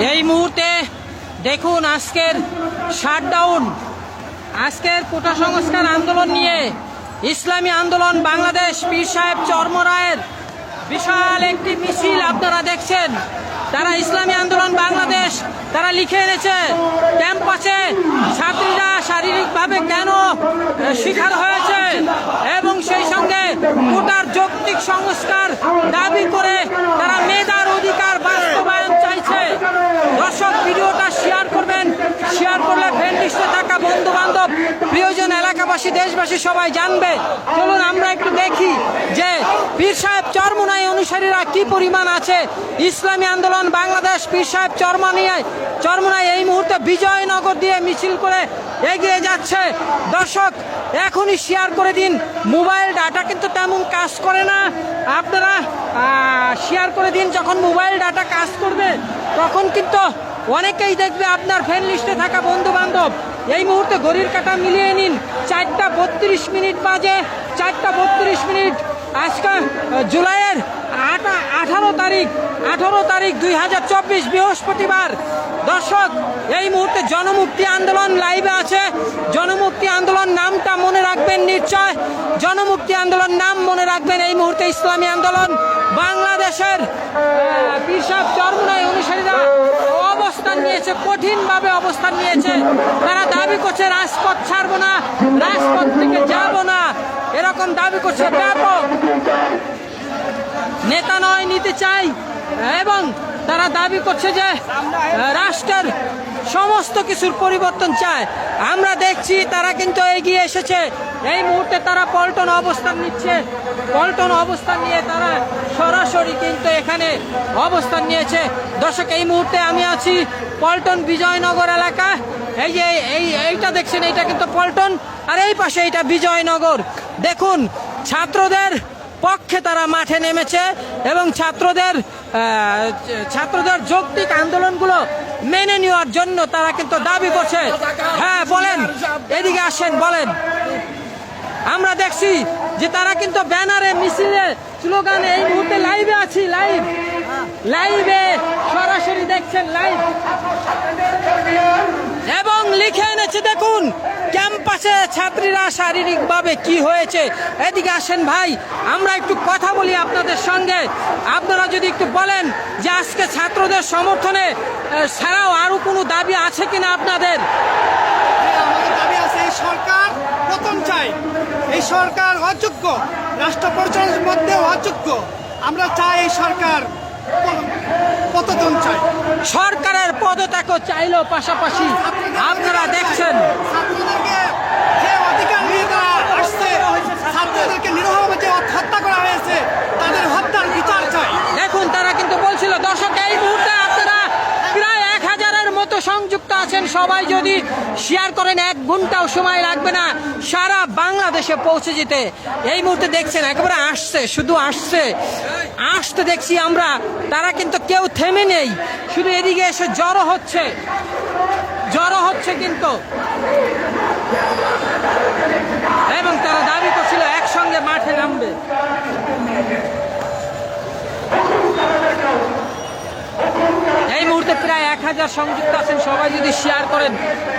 এই মুহূর্তে দেখুন আজকের শাটডাউন, আজকের কোটা সংস্কার আন্দোলন নিয়ে ইসলামী আন্দোলন বাংলাদেশ পীর সাহেব চরমরায়ের বিশাল একটি মিছিল আপনারা দেখছেন। তারা ইসলামী আন্দোলন বাংলাদেশ তারা লিখে এনেছে ক্যাম্পাসে ছাত্রীরা শারীরিকভাবে কেন শিকার হয়েছে এবং সেই সঙ্গে কোটার যৌক্তিক সংস্কার দাবি করে তারা মেধার অধিকার বাস্তবায়ন চাইছে। দর্শক, ভিডিওটা শেয়ার করবেন, শেয়ার করলে ফ্রেন্ড লিস্টে থাকা বন্ধু বান্ধব প্রিয়জন এলাকাবাসী দেশবাসী সবাই জানবে। চলুন আমরা একটু দেখি যে পীর সাহেব চরমোনাই অনুসারীরা কি পরিমাণ আছে। ইসলামী আন্দোলন বাংলাদেশ পীর সাহেব চরমোনাই এই মুহূর্তে বিজয়নগর দিয়ে মিছিল করে এগিয়ে যাচ্ছে। দর্শক, এখনই শেয়ার করে দিন। মোবাইল ডাটা কিন্তু তেমন কাজ করে না, আপনারা শেয়ার করে দিন। যখন মোবাইল ডাটা কাজ করবে তখন কিন্তু অনেকেই দেখবে আপনার ফ্রেন্ড লিস্টে থাকা বন্ধু বান্ধব। এই মুহূর্তে ঘড়ির কাঁটা মিলিয়ে নিন, 4টা 32 বাজে, 4টা 32। আজকে জুলাইয়ের 18 তারিখ 2024 বৃহস্পতিবার। দর্শক, এই মুহূর্তে জনমুক্তি আন্দোলন লাইভে আছে। জনমুক্তি আন্দোলন নামটা মনে রাখবেন, নিশ্চয় জনমুক্তি আন্দোলন নাম মনে রাখবেন। এই মুহূর্তে ইসলামী আন্দোলন বাংলাদেশের পীর সাহেব চরমোনাই অনুসারীরা অবস্থান নিয়েছে, কঠিনভাবে অবস্থান নিয়েছে। তারা দাবি করছে রাজপথ ছাড়বো না, রাজপথ থেকে যাবো না, এরকম দাবি করছে। ব্যাপক নেতা নয়, নিতে চাই। এবং তারা দাবি করছে যে রাষ্ট্রের সমস্ত কিছুর পরিবর্তন চায়। আমরা দেখছি তারা কিন্তু এগিয়ে এসেছে। এই মুহূর্তে তারা পল্টন অবস্থান নিচ্ছে। পল্টন অবস্থান নিয়ে তারা সরাসরি কিন্তু এখানে অবস্থান নিয়েছে। দর্শক, এই মুহূর্তে আমি আছি পল্টন বিজয়নগর এলাকা। এই যে এইটা দেখছেন, এইটা কিন্তু পল্টন, আর এই পাশে এইটা বিজয়নগর। দেখুন, ছাত্রদের পক্ষে তারা মাঠে নেমেছে এবং ছাত্রদের যৌক্তিক আন্দোলনগুলো মেনে নেওয়ার জন্য তারা কিন্তু দাবি করছে। হ্যাঁ বলেন, এদিকে আসেন, বলেন। আমরা দেখছি যে তারা কিন্তু ব্যানারে, মিছিলে, স্লোগানে এই মুহূর্তে লাইভে আছি, লাইভে সরাসরি দেখছেন লাইভ, এবং লিখে এনেছে দেখুন ক্যাম্পাসে ছাত্রীরা শারীরিকভাবে কি হয়েছে। এদিকে আসেন ভাই, আমরা একটু কথা বলি আপনাদের সঙ্গে। আপনারা যদি একটু বলেন যে আজকে ছাত্রদের সমর্থনে ছাড়াও আরো কোনো দাবি আছে কিনা আপনাদের? আমাদের দাবি আছে, এই সরকার পতন চাই। এই সরকার অযোগ্য, রাষ্ট্র পরিচালনার মধ্যে অযোগ্য। আমরা চাই এই সরকার পতন চাই। সরকারের পদত্যাগও চাইলো, পাশাপাশি আপনারা দেখছেন ছাত্রদেরকে যে অধিকার নিয়ে তারা আসছে, ছাত্রদেরকে নিরীহভাবে যে হত্যা করা হয়েছে, তাদের হত্যার বিচার চাই। দেখুন, তারা কিন্তু বলছিল। দর্শক, এই মুহূর্তে আপনারা প্রায় 1000-এর মতো সংযুক্ত আছেন। সবাই যদি শেয়ার করেন 1 ঘন্টাও সময় লাগবে না সারা বাংলাদেশে পৌঁছে যেতে। এই মুহূর্তে দেখছেন একেবারে আসছে, শুধু আসতে দেখছি আমরা। তারা কিন্তু কেউ থেমে নেই, শুধু এদিকে এসে জড়ো হচ্ছে কিন্তু। এবং তারা দাবি করছিল একসঙ্গে মাঠে নামবে। এই মুহূর্তে প্রায় 1000 সংযুক্ত আছেন। সবাই যদি শেয়ার করেন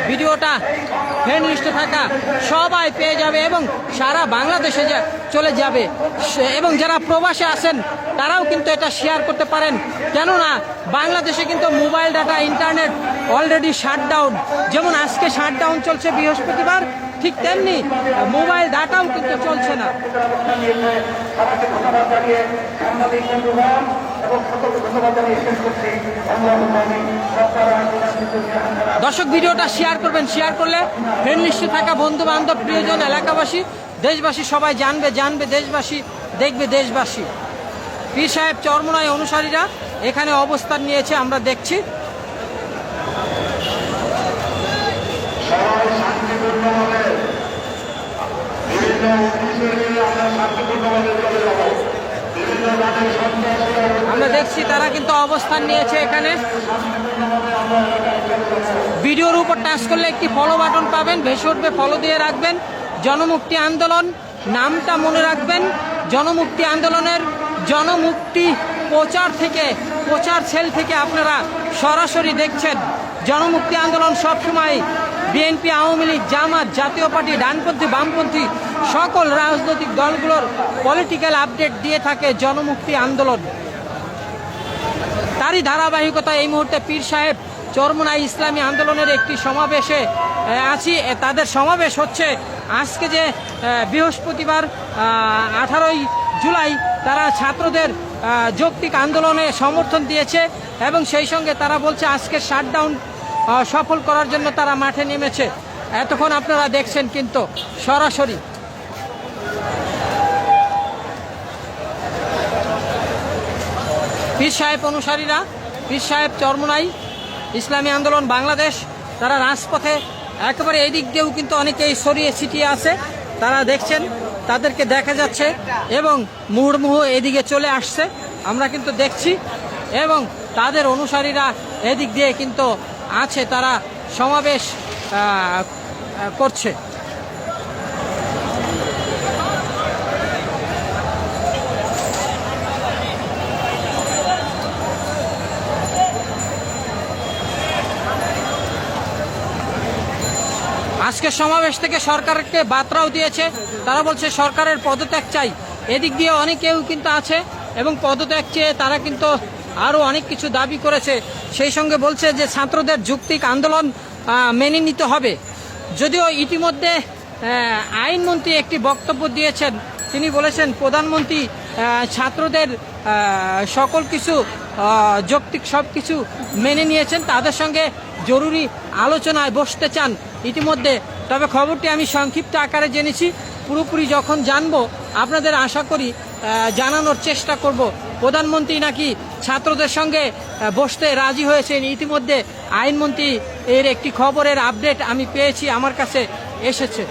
ভিডিওটা, ফ্রেন্ড লিস্টে থাকা সবাই পেয়ে যাবে এবং সারা বাংলাদেশে চলে যাবে। এবং যারা প্রবাসে আছেন তারাও কিন্তু এটা শেয়ার করতে পারেন, কেননা বাংলাদেশে কিন্তু mobile data, internet already shutdown. যেমন আজকে শাটডাউন চলছে বৃহস্পতিবার, ঠিক তেমনি মোবাইল ডাটাও কিন্তু চলছে না। দর্শক, ভিডিওটা শেয়ার করবেন, শেয়ার করলে ফ্রেন্ড লিস্টে থাকা বন্ধু বান্ধব প্রিয়জন এলাকাবাসী দেশবাসী সবাই জানবে দেশবাসী, দেখবে দেশবাসী। পীর সাহেব চরমোনাই অনুসারীরা এখানে অবস্থান নিয়েছে, আমরা দেখছি। আমরা দেখছি তারা কিন্তু অবস্থান নিয়েছে এখানে। ভিডিওর উপর টাচ করলে একটি ফলো বাটন পাবেন, ভেসে উঠবে, ফলো দিয়ে রাখবেন। জনমুক্তি আন্দোলন নামটা মনে রাখবেন। জনমুক্তি আন্দোলনের জনমুক্তি প্রচার থেকে প্রচার সেল থেকে আপনারা সরাসরি দেখছেন জনমুক্তি আন্দোলন সবসময় বিএনপি, আওয়ামী লীগ, জামাত, জাতীয় পার্টি, ডানপন্থী, বামপন্থী সকল রাজনৈতিক দলগুলোর পলিটিক্যাল আপডেট দিয়ে থাকে জনমুক্তি আন্দোলন। তারই ধারাবাহিকতা এই মুহূর্তে পীর সাহেব চরমোনাই ইসলামী আন্দোলনের একটি সমাবেশে আছি। তাদের সমাবেশ হচ্ছে আজকে যে বৃহস্পতিবার 18ই জুলাই তারা ছাত্রদের যৌক্তিক আন্দোলনে সমর্থন দিয়েছে এবং সেই সঙ্গে তারা বলছে আজকের শাটডাউন সফল করার জন্য তারা মাঠে নেমেছে। এতক্ষণ আপনারা দেখছেন কিন্তু সরাসরি পীর সাহেব অনুসারীরা, পীর সাহেব চরমোনাই ইসলামী আন্দোলন বাংলাদেশ, তারা রাজপথে একেবারে এই দিক দিয়েও কিন্তু অনেকেই ছড়িয়ে ছিটিয়ে আছে। তারা দেখছেন, তাদেরকে দেখা যাচ্ছে এবং মুহুর্মুহু এদিকে চলে আসছে, আমরা কিন্তু দেখছি। এবং তাদের অনুসারীরা এদিক দিয়ে কিন্তু আছে, তারা সমাবেশ করছে। আজকের সমাবেশ থেকে সরকারকে বার্তাও দিয়েছে, তারা বলছে সরকারের পদত্যাগ চাই। এদিক দিয়ে অনেকেও কিন্তু আছে এবং পদত্যাগ চেয়ে তারা কিন্তু আরও অনেক কিছু দাবি করেছে। সেই সঙ্গে বলছে যে ছাত্রদের যৌক্তিক আন্দোলন মেনে নিতে হবে। যদিও ইতিমধ্যে আইনমন্ত্রী একটি বক্তব্য দিয়েছেন, তিনি বলেছেন প্রধানমন্ত্রী ছাত্রদের সকল কিছু যৌক্তিক সব কিছু মেনে নিয়েছেন, তাদের সঙ্গে জরুরি আলোচনায় বসতে চান ইতিমধ্যে। তবে খবরটি আমি সংক্ষিপ্ত আকারে জেনেছি, পুরোপুরি যখন জানবো আপনাদের আশা করি জানানোর চেষ্টা করব। প্রধানমন্ত্রী নাকি ছাত্রদের সঙ্গে বসতে রাজি হয়েছেন ইতিমধ্যে। আইনমন্ত্রী এর একটি খবরের আপডেট আমি পেয়েছি, আমার কাছে এসেছে।